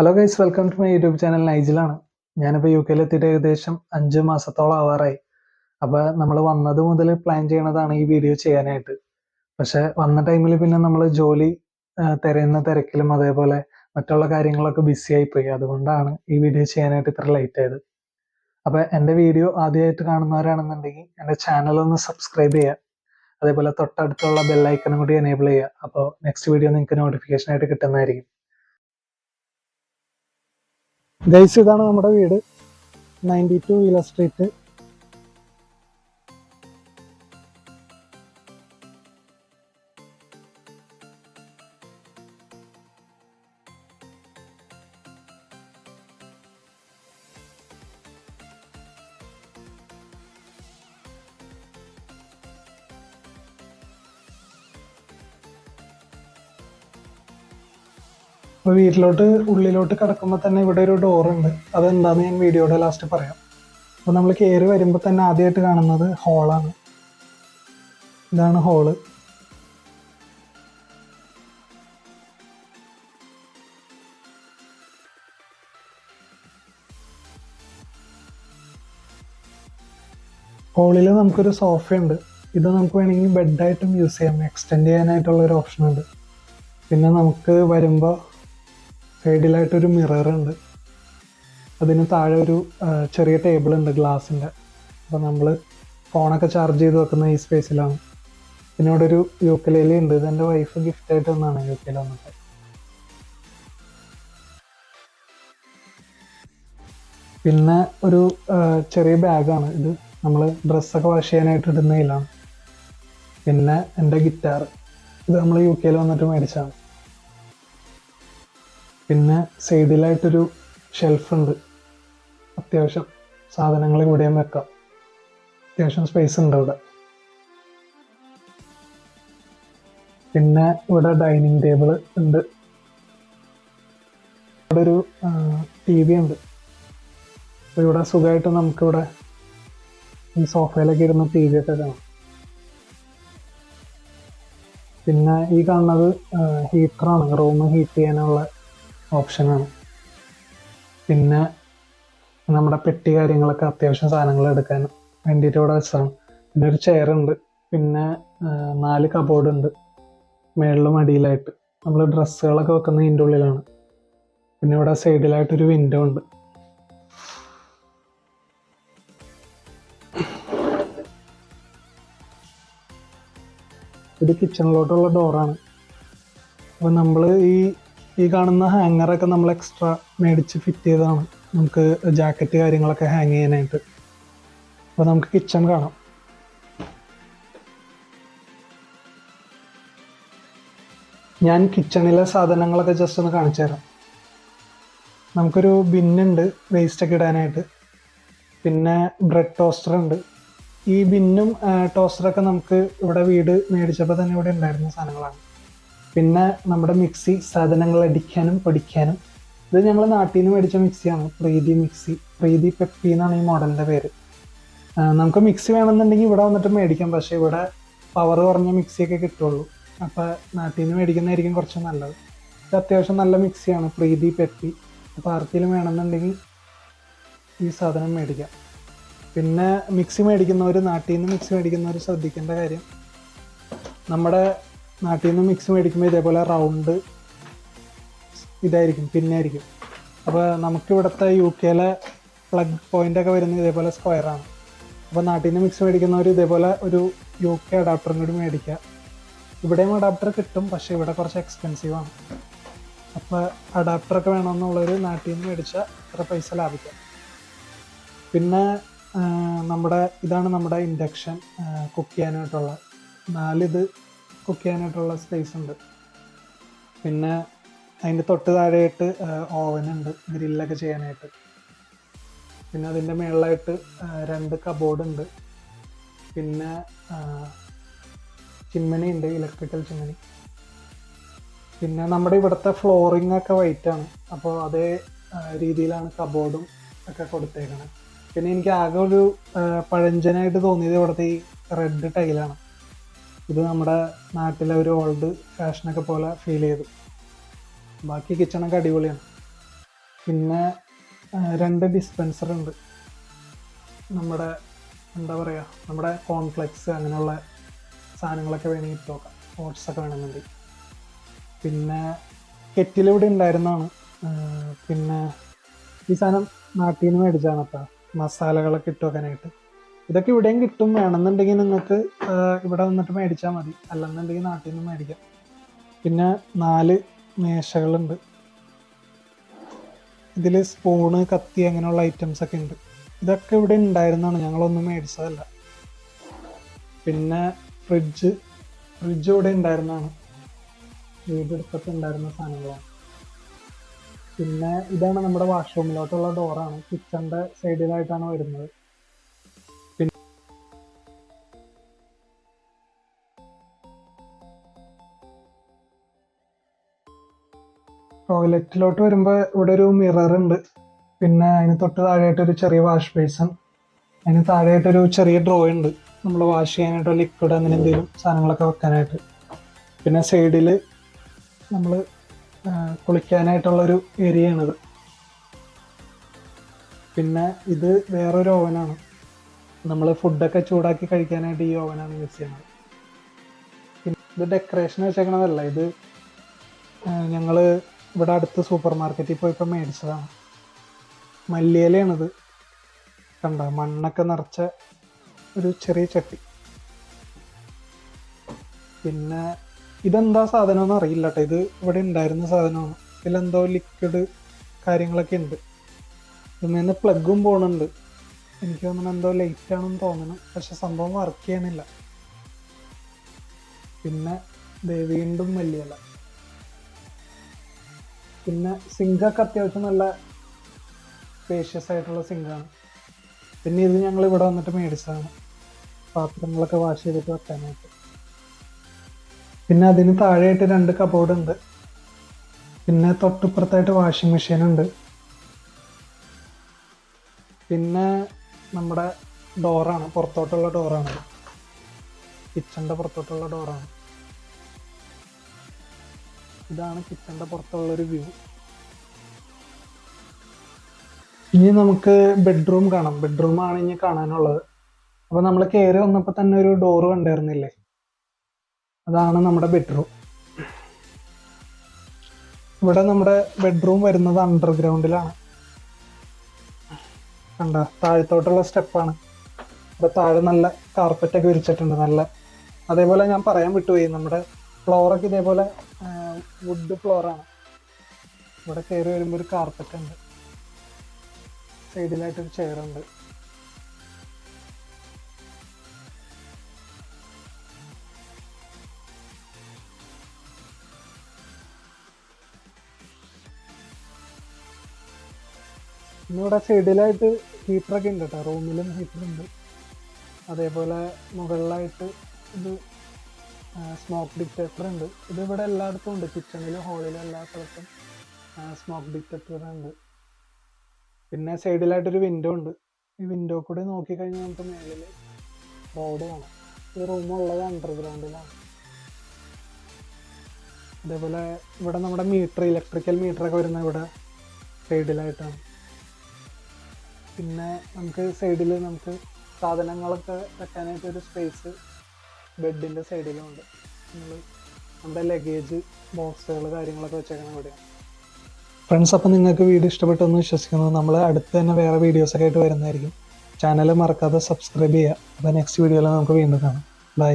Hello guys, welcome to my YouTube channel. നൈജിലാണ്. ഞാനിപ്പോൾ യു കെയിൽ എത്തിയിട്ട് ഏകദേശം 5 മാസത്തോളം ആവാറായി. അപ്പോൾ നമ്മൾ വന്നത് മുതൽ പ്ലാൻ ചെയ്യണതാണ് ഈ വീഡിയോ ചെയ്യാനായിട്ട്. പക്ഷെ വന്ന ടൈമിൽ പിന്നെ നമ്മൾ ജോലി തിരയുന്ന തിരക്കിലും അതേപോലെ മറ്റുള്ള കാര്യങ്ങളൊക്കെ ബിസി ആയിപ്പോയി. അതുകൊണ്ടാണ് ഈ വീഡിയോ ചെയ്യാനായിട്ട് ഇത്ര ലേറ്റ് ആയത്. അപ്പോൾ എൻ്റെ വീഡിയോ ആദ്യമായിട്ട് കാണുന്നവരാണെന്നുണ്ടെങ്കിൽ എൻ്റെ ചാനൽ ഒന്ന് സബ്സ്ക്രൈബ് ചെയ്യുക. അതേപോലെ തൊട്ടടുത്തുള്ള ബെല്ലൈക്കണും കൂടി എനേബിൾ ചെയ്യുക. അപ്പോൾ നെക്സ്റ്റ് വീഡിയോ നിങ്ങൾക്ക് നോട്ടിഫിക്കേഷൻ ആയിട്ട് കിട്ടുന്നതായിരിക്കും. ഗൈസ്, ഇതാണ് നമ്മുടെ വീട്, 92 വീലർ സ്ട്രീറ്റ്. അപ്പോൾ ഉള്ളിലോട്ട് കിടക്കുമ്പോൾ തന്നെ ഇവിടെ ഒരു ഡോറുണ്ട്. അതെന്താണെന്ന് ഞാൻ വീഡിയോയുടെ ലാസ്റ്റ് പറയാം. അപ്പോൾ നമ്മൾ കയറി വരുമ്പോൾ തന്നെ ആദ്യമായിട്ട് കാണുന്നത് ഹോളാണ്. ഇതാണ് ഹോള്. ഹോളിൽ നമുക്കൊരു സോഫയുണ്ട്. ഇത് നമുക്ക് വേണമെങ്കിൽ ബെഡായിട്ടും യൂസ് ചെയ്യാം. എക്സ്റ്റെൻഡ് ചെയ്യാനായിട്ടുള്ള ഒരു ഓപ്ഷൻ ഉണ്ട്. പിന്നെ നമുക്ക് വരുമ്പോൾ സൈഡിലായിട്ടൊരു മിററുണ്ട്. അതിന് താഴെ ഒരു ചെറിയ ടേബിൾ ഉണ്ട് ഗ്ലാസിൻ്റെ. അപ്പോൾ നമ്മൾ ഫോണൊക്കെ ചാർജ് ചെയ്ത് വെക്കുന്ന ഈ സ്പേസിലാണ്. പിന്നെ ഇവിടെ ഒരു യൂക്കലേലി ഉണ്ട്. ഇതെൻ്റെ വൈഫ് ഗിഫ്റ്റായിട്ട് തന്നതാണ് യൂക്കയിൽ വന്നിട്ട്. പിന്നെ ഒരു ചെറിയ ബാഗാണ് ഇത്. നമ്മൾ ഡ്രസ്സൊക്കെ വാഷ് ചെയ്യാനായിട്ട് ഇടുന്നതിലാണ്. പിന്നെ എൻ്റെ ഗിറ്റാർ, ഇത് നമ്മൾ യു കെയിൽ വന്നിട്ട് മേടിച്ചതാണ്. പിന്നെ സൈഡിലായിട്ടൊരു ഷെൽഫുണ്ട്. അത്യാവശ്യം സാധനങ്ങൾ ഇവിടെയും വെക്കാം. അത്യാവശ്യം സ്പേസ് ഉണ്ട് ഇവിടെ. പിന്നെ ഇവിടെ ഡൈനിങ് ടേബിൾ ഉണ്ട്. ഇവിടെ ഒരു TV ഉണ്ട്. അപ്പോൾ ഇവിടെ സുഖമായിട്ട് നമുക്കിവിടെ ഈ സോഫയിലൊക്കെ ഇരുന്ന് TV ഒക്കെ കാണാം. പിന്നെ ഈ കാണുന്നത് ഹീറ്ററാണ്. റൂം ഹീറ്റ് ചെയ്യാനുള്ള ഓപ്ഷനാണ്. പിന്നെ നമ്മുടെ പെട്ടി കാര്യങ്ങളൊക്കെ അത്യാവശ്യം സാധനങ്ങൾ എടുക്കാൻ വേണ്ടിയിട്ട് ഇവിടെ വെച്ചതാണ്. പിന്നെ ഒരു ചെയറുണ്ട്. പിന്നെ 4 കബോർഡ് ഉണ്ട് മേളിലും അടിയിലായിട്ട്. നമ്മൾ ഡ്രസ്സുകളൊക്കെ വെക്കുന്നത് ഇതിൻ്റെ ഉള്ളിലാണ്. പിന്നെ ഇവിടെ സൈഡിലായിട്ടൊരു വിൻഡോ ഉണ്ട്. ഇത് കിച്ചണിലോട്ടുള്ള ഡോറാണ്. അപ്പോൾ നമ്മൾ ഈ കാണുന്ന ഹാങ്ങറൊക്കെ നമ്മൾ എക്സ്ട്രാ മേടിച്ച് ഫിറ്റ് ചെയ്തതാണ്. നമുക്ക് ജാക്കറ്റ് കാര്യങ്ങളൊക്കെ ഹാങ് ചെയ്യാനായിട്ട്. അപ്പോൾ നമുക്ക് കിച്ചൺ കാണാം. ഞാൻ കിച്ചണിലെ സാധനങ്ങളൊക്കെ ജസ്റ്റ് ഒന്ന് കാണിച്ചു തരാം. നമുക്കൊരു ബിന്നുണ്ട് വേസ്റ്റൊക്കെ ഇടാനായിട്ട്. പിന്നെ ബ്രെഡ് ടോസ്റ്റർ ഉണ്ട്. ഈ ബിന്നും ടോസ്റ്ററൊക്കെ നമുക്ക് ഇവിടെ വീട് മേടിച്ചപ്പോൾ തന്നെ ഇവിടെ ഉണ്ടായിരുന്ന സാധനങ്ങളാണ്. പിന്നെ നമ്മുടെ മിക്സി, സാധനങ്ങൾ അടിക്കാനും പൊടിക്കാനും. ഇത് ഞങ്ങൾ നാട്ടിൽ നിന്ന് മേടിച്ച മിക്സിയാണ്, പ്രീതി മിക്സി. പ്രീതി പെപ്പി എന്നാണ് ഈ മോഡലിൻ്റെ പേര്. നമുക്ക് മിക്സി വേണമെന്നുണ്ടെങ്കിൽ ഇവിടെ വന്നിട്ട് മേടിക്കാം. പക്ഷേ ഇവിടെ പവർ കുറഞ്ഞ മിക്സിയൊക്കെ കിട്ടുള്ളൂ. അപ്പോൾ നാട്ടിൽ നിന്ന് മേടിക്കുന്നതായിരിക്കും കുറച്ച് നല്ലത്. ഇത് അത്യാവശ്യം നല്ല മിക്സിയാണ്, പ്രീതി പെപ്പി. അപ്പോൾ ആർക്കെങ്കിലും വേണമെന്നുണ്ടെങ്കിൽ ഈ സാധനം മേടിക്കാം. പിന്നെ മിക്സി മേടിക്കുന്നവർ, നാട്ടിൽ നിന്ന് മിക്സി മേടിക്കുന്നവർ ശ്രദ്ധിക്കേണ്ട കാര്യം, നമ്മുടെ നാട്ടിൽ നിന്ന് മിക്സി മേടിക്കുമ്പോൾ ഇതേപോലെ റൗണ്ട് ഇതായിരിക്കും, പിന്നായിരിക്കും. അപ്പോൾ നമുക്കിവിടുത്തെ യു കെയിലെ പ്ലഗ് പോയിൻ്റൊക്കെ വരുന്നത് ഇതേപോലെ സ്ക്വയറാണ്. അപ്പോൾ നാട്ടിൽ നിന്ന് മിക്സി മേടിക്കുന്നവർ ഇതേപോലെ ഒരു യു കെ അഡാപ്റ്ററും കൂടി മേടിക്കുക. ഇവിടെയും അഡാപ്റ്റർ കിട്ടും, പക്ഷേ ഇവിടെ കുറച്ച് എക്സ്പെൻസീവാണ്. അപ്പോൾ അഡാപ്റ്ററൊക്കെ വേണമെന്നുള്ളൊരു നാട്ടിൽ നിന്ന് മേടിച്ചാൽ ഇത്ര പൈസ ലാഭിക്കാം. പിന്നെ ഇതാണ് നമ്മുടെ ഇൻഡക്ഷൻ കുക്ക് ചെയ്യാനായിട്ടുള്ള 4 ഇത് കുക്ക് ചെയ്യാനായിട്ടുള്ള സ്പേസ് ഉണ്ട്. പിന്നെ അതിൻ്റെ തൊട്ട് താഴെയായിട്ട് ഓവനുണ്ട് ഗ്രില്ലൊക്കെ ചെയ്യാനായിട്ട്. പിന്നെ അതിൻ്റെ മുകളിലായിട്ട് 2 കബോർഡ് ഉണ്ട്. പിന്നെ ചിമ്മിണി ഉണ്ട്, ഇലക്ട്രിക്കൽ ചിമ്മിണി. പിന്നെ നമ്മുടെ ഇവിടുത്തെ ഫ്ലോറിംഗ് ഒക്കെ വൈറ്റാണ്. അപ്പോൾ അതേ രീതിയിലാണ് കബോർഡും ഒക്കെ കൊടുത്തേക്കണത്. പിന്നെ എനിക്ക് ആകെ ഒരു പഴഞ്ചനായിട്ട് തോന്നിയത് ഇവിടുത്തെ ഈ റെഡ് ടൈലാണ്. ഇത് നമ്മുടെ നാട്ടിലെ ഒരു ഓൾഡ് ഫാഷനൊക്കെ പോലെ ഫീൽ ചെയ്തു. ബാക്കി കിച്ചണൊക്കെ അടിപൊളിയാണ്. പിന്നെ 2 ഡിസ്പെൻസർ ഉണ്ട്. നമ്മുടെ എന്താ പറയുക, നമ്മുടെ കോൺഫ്ലെക്സ് അങ്ങനെയുള്ള സാധനങ്ങളൊക്കെ വേണമെങ്കിൽ ഇട്ട് നോക്കാം, ഓട്സ് ഒക്കെ വേണമെന്നുണ്ടെങ്കിൽ. പിന്നെ കെറ്റിലിവിടെ ഉണ്ടായിരുന്നതാണ്. പിന്നെ ഈ സാധനം നാട്ടിൽ നിന്ന് മേടിച്ചാണ് കേട്ടോ, മസാലകളൊക്കെ ഇട്ട് വെക്കാനായിട്ട്. ഇതൊക്കെ ഇവിടെയും കിട്ടും, വേണമെന്നുണ്ടെങ്കിൽ നിങ്ങൾക്ക് ഇവിടെ വന്നിട്ട് മേടിച്ചാൽ മതി, അല്ലെന്നുണ്ടെങ്കിൽ നാട്ടിൽ നിന്ന് മേടിക്കാം. പിന്നെ 4 മേശകളുണ്ട്. ഇതിൽ സ്പൂണ്, കത്തി അങ്ങനെയുള്ള ഐറ്റംസ് ഒക്കെ ഉണ്ട്. ഇതൊക്കെ ഇവിടെ ഉണ്ടായിരുന്നതാണ്, ഞങ്ങളൊന്നും മേടിച്ചതല്ല. പിന്നെ ഫ്രിഡ്ജ് ഇവിടെ ഉണ്ടായിരുന്നതാണ്, വീടെടുത്തിട്ട് ഉണ്ടായിരുന്ന സാധനങ്ങളാണ്. പിന്നെ ഇതാണ് നമ്മുടെ വാഷ്റൂമിലോട്ടുള്ള ഡോറാണ്, കിച്ചണിൻ്റെ സൈഡിലായിട്ടാണ് വരുന്നത്. ടോയ്ലറ്റിലോട്ട് വരുമ്പോൾ ഇവിടെ ഒരു മിറർ ഉണ്ട്. പിന്നെ അതിന് തൊട്ട് താഴെയായിട്ടൊരു ചെറിയ വാഷ് ബേസൺ, അതിന് താഴെയായിട്ടൊരു ചെറിയ ഡ്രോ ഉണ്ട്, നമ്മൾ വാഷ് ചെയ്യാനായിട്ടോ ലിക്വിഡ് അങ്ങനെ എന്തെങ്കിലും സാധനങ്ങളൊക്കെ വെക്കാനായിട്ട്. പിന്നെ സൈഡിൽ നമ്മൾ കുളിക്കാനായിട്ടുള്ളൊരു ഏരിയയാണിത്. പിന്നെ ഇത് വേറൊരു ഓവനാണ്, നമ്മൾ ഫുഡൊക്കെ ചൂടാക്കി കഴിക്കാനായിട്ട് ഈ ഓവനാണ് യൂസ് ചെയ്യുന്നത്. പിന്നെ ഇത് ഡെക്കറേഷൻ വെച്ചേക്കണതല്ല, ഇത് ഞങ്ങൾ ഇവിടെ അടുത്ത് സൂപ്പർ മാർക്കറ്റിൽ പോയപ്പോൾ മേടിച്ചതാണ്. മല്ലിയിലയാണിത്, കണ്ട മണ്ണൊക്കെ നിറച്ച ഒരു ചെറിയ ചട്ടി. പിന്നെ ഇതെന്താ സാധനമെന്ന് അറിയില്ല കേട്ടോ, ഇത് ഇവിടെ ഉണ്ടായിരുന്ന സാധനമാണ്. ഇതിലെന്തോ ലിക്വിഡ് കാര്യങ്ങളൊക്കെ ഉണ്ട്. ഇതിൽ പ്ലഗും പോകണുണ്ട്, എനിക്ക് തോന്നുന്നു എന്തോ ലൈറ്റ് ആണെന്ന് തോന്നുന്നു, പക്ഷെ സംഭവം വർക്ക് ചെയ്യണില്ല. പിന്നെ വീണ്ടും മല്ലിയില. പിന്നെ സിങ്കൊക്കെ അത്യാവശ്യം നല്ല സ്പേഷ്യസ് ആയിട്ടുള്ള സിങ്കാണ്. പിന്നെ ഇത് ഞങ്ങൾ ഇവിടെ വന്നിട്ട് മേടിച്ചതാണ്, പാത്രങ്ങളൊക്കെ വാഷ് ചെയ്തിട്ട് വെക്കാനായിട്ട്. പിന്നെ അതിന് താഴെയായിട്ട് 2 കബോർഡ് ഉണ്ട്. പിന്നെ തൊട്ടിപ്പുറത്തായിട്ട് വാഷിംഗ് മെഷീൻ ഉണ്ട്. പിന്നെ നമ്മുടെ ഡോറാണ്, പുറത്തോട്ടുള്ള ഡോറാണ്, കിച്ചണിൻ്റെ പുറത്തോട്ടുള്ള ഡോറാണ്. ഇതാണ് കിച്ചണിൻ്റെ പുറത്തുള്ളൊരു വ്യൂ. ഇനി നമുക്ക് ബെഡ്റൂം കാണാം. ബെഡ്റൂമാണ് ഇനി കാണാനുള്ളത്. അപ്പോൾ നമ്മൾ കയറി വന്നപ്പോൾ തന്നെ ഒരു ഡോറ് കണ്ടായിരുന്നില്ലേ, അതാണ് നമ്മുടെ ബെഡ്റൂം. ഇവിടെ നമ്മുടെ ബെഡ്റൂം വരുന്നത് അണ്ടർഗ്രൗണ്ടിലാണ്. കണ്ട താഴത്തോട്ടുള്ള സ്റ്റെപ്പാണ്. ഇവിടെ താഴെ നല്ല കാർപ്പറ്റൊക്കെ വിരിച്ചിട്ടുണ്ട്, നല്ല. അതേപോലെ ഞാൻ പറയാൻ വിട്ടുപോയി, നമ്മുടെ ഫ്ലോറൊക്കെ ഇതേപോലെ വുഡ് ഫ്ലോറാണ്. ഇവിടെ കയറി വരുമ്പോൾ ഒരു കാർപ്പറ്റ് ഉണ്ട്, സൈഡിലായിട്ടൊരു ചെയറുണ്ട്. പിന്നെ ഇവിടെ സൈഡിലായിട്ട് ഹീറ്ററൊക്കെ ഉണ്ട് കേട്ടോ, റൂമിലും ഹീറ്ററുണ്ട്. അതേപോലെ മുകളിലായിട്ട് ഇത് സ്മോക്ക് ഡിറ്റക്ടർ ഉണ്ട്. ഇത് ഇവിടെ എല്ലായിടത്തും ഉണ്ട്, കിച്ചണിലും ഹോളിലും എല്ലാ സ്ഥലത്തും സ്മോക്ക് ഡിറ്റക്ടർ ഉണ്ട്. പിന്നെ സൈഡിലായിട്ടൊരു വിൻഡോ ഉണ്ട്, ഈ വിൻഡോ കൂടി നോക്കിക്കഴിഞ്ഞാൽ നമുക്ക് മേളിൽ റോഡ് കാണാം. ഈ റൂമുള്ളത് അണ്ടർഗ്രൗണ്ടിലാണ്. അതേപോലെ ഇവിടെ നമ്മുടെ മീറ്റർ, ഇലക്ട്രിക്കൽ മീറ്ററൊക്കെ വരുന്നത് ഇവിടെ സൈഡിലായിട്ടാണ്. പിന്നെ നമുക്ക് സൈഡിൽ നമുക്ക് സാധനങ്ങളൊക്കെ വെക്കാനായിട്ടൊരു സ്പേസ് ബെഡിൻ്റെ സൈഡിലുണ്ട്. നമ്മൾ നമ്മുടെ ലഗേജ് ബോക്സുകൾ കാര്യങ്ങളൊക്കെ വെച്ചേക്കണം ഇവിടെയാണ്. ഫ്രണ്ട്സ്, അപ്പോൾ നിങ്ങൾക്ക് വീഡിയോ ഇഷ്ടപ്പെട്ടെന്ന് വിശ്വസിക്കുന്നു. നമ്മൾ അടുത്ത് തന്നെ വേറെ വീഡിയോസൊക്കെ ആയിട്ട് വരുന്നതായിരിക്കും. ചാനൽ മറക്കാതെ സബ്സ്ക്രൈബ് ചെയ്യുക. അപ്പോൾ നെക്സ്റ്റ് വീഡിയോയിൽ നമുക്ക് വീണ്ടും കാണാം. ബൈ.